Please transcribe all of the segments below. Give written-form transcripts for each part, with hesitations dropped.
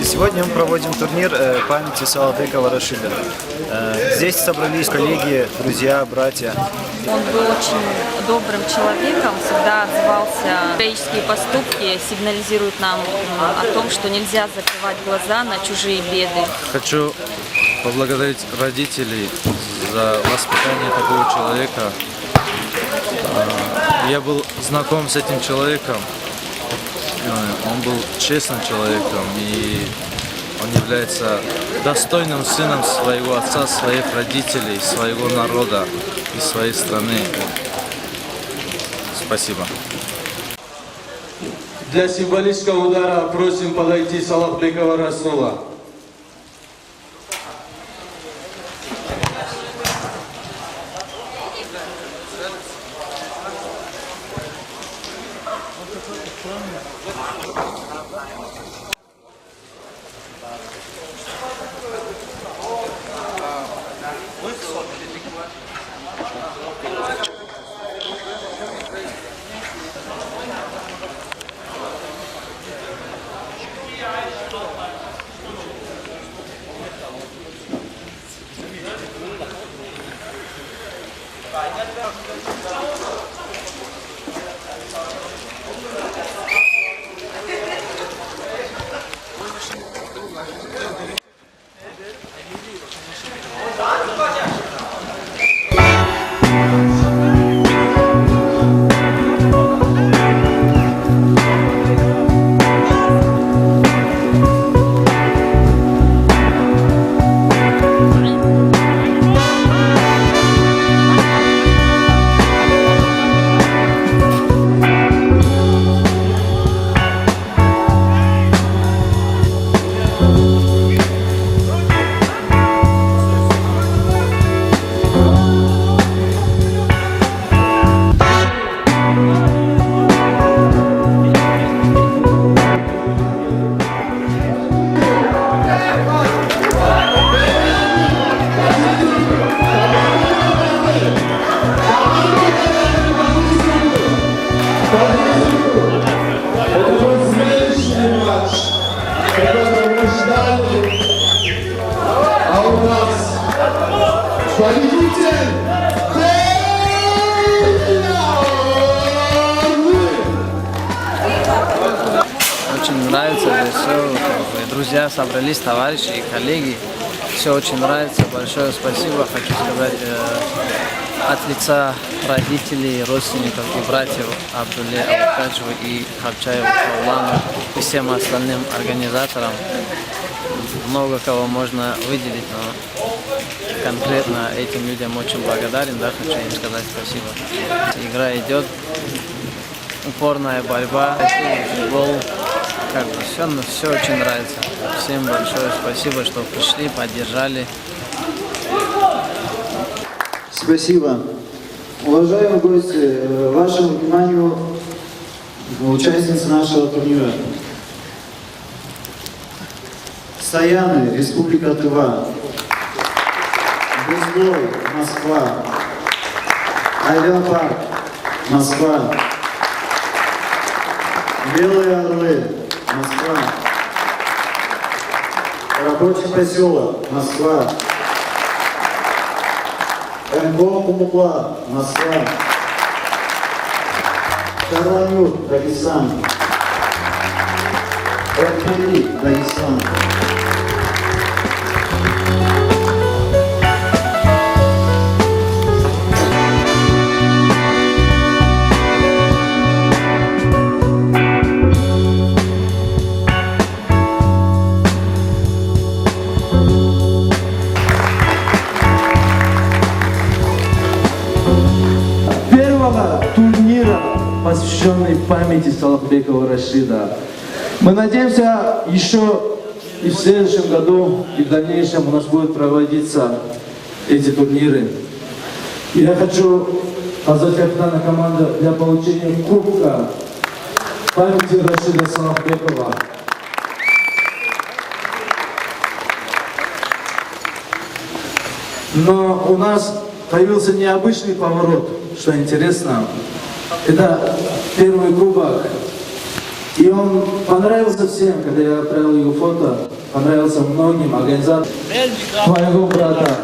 Сегодня мы проводим турнир памяти Салавбекова Рашида. Здесь собрались коллеги, друзья, братья. Он был очень добрым человеком, всегда отзывался. Героические поступки сигнализируют нам о том, что нельзя закрывать глаза на чужие беды. Хочу поблагодарить родителей за воспитание такого человека. Я был знаком с этим человеком. Он был честным человеком, и он является достойным сыном своего отца, своих родителей, своего народа и своей страны. Спасибо. Для символического удара просим подойти Салавбекова Расула. Очень нравится здесь все, друзья собрались, товарищи и коллеги. Все очень нравится. Большое спасибо, хочу сказать, от лица родителей, родственников и братьев Абдулле Абакаджеву и Хабчаеву Павлану и всем остальным организаторам. Много кого можно выделить, но конкретно этим людям очень благодарен, да, хочу им сказать спасибо. Игра идет, упорная борьба, футбол, как бы все очень нравится. Всем большое спасибо, что пришли, поддержали. Спасибо. Уважаемые гости, вашему вниманию участницы нашего турнира. Саяны, Республика Тыва. Безлой, Москва. Авиапарк, Москва. Белые Орлы, Москва. Рабочий поселок, Москва. МГО Кумукла, Москва. Карланюр, Дагестан. Эркали, Дагестан. Турнира, посвященный памяти Салавбекова Рашида. Мы надеемся, еще и в следующем году, и в дальнейшем у нас будут проводиться эти турниры. Я хочу позвать капитана команды для получения кубка памяти Рашида Салавбекова. Но у нас появился необычный поворот, что интересно. Это первый кубок. И он понравился всем, когда я отправил его фото. понравился многим, организаторам твоего брата.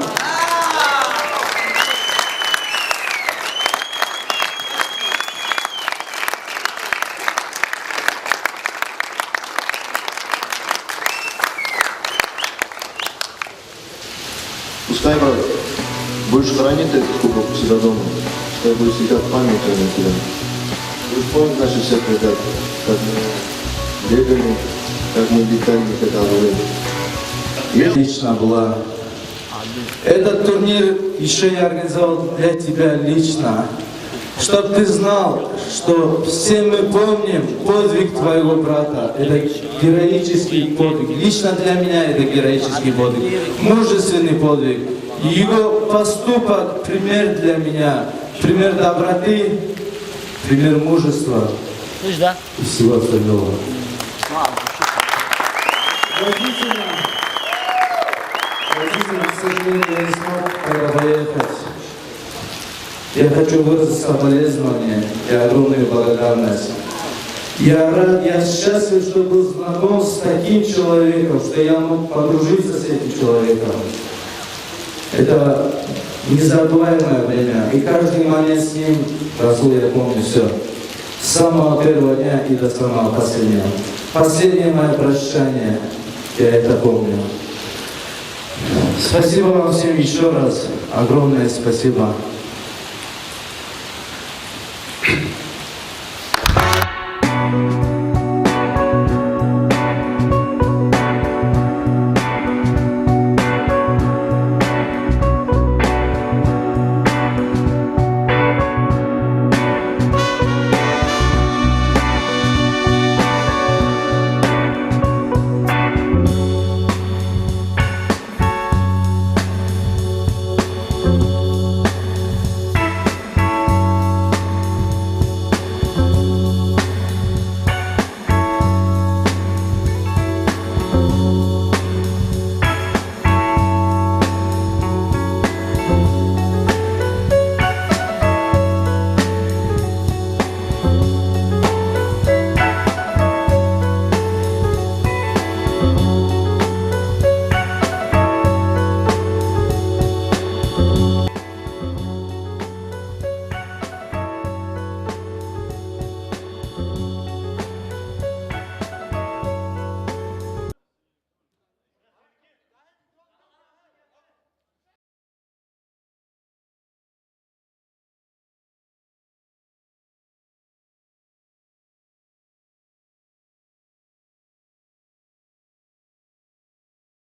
Пускай, брат, будешь хранить этот кубок у себя дома, пускай будет всегда в памяти на тебя. Будешь помнить наши все ребята, как мы бегали, как мы летали, когда мы... Лично была. Этот турнир еще я организовал для тебя лично, чтобы ты знал, что все мы помним подвиг твоего брата. Это героический подвиг. Лично для меня это героический подвиг. Мужественный подвиг. Его поступок пример для меня. Пример доброты, пример мужества и всего остального. Родителям, к сожалению, я не смог тогда поехать. Я хочу выразить соболезнования и огромную благодарность. Я рад, я счастлив, что был знаком с таким человеком, что я мог подружиться с этим человеком. Это незабываемое время. И каждый момент с ним, Расул, я помню все. С самого первого дня и до самого последнего. Последнее мое прощание, я это помню. Спасибо вам всем еще раз. Огромное спасибо.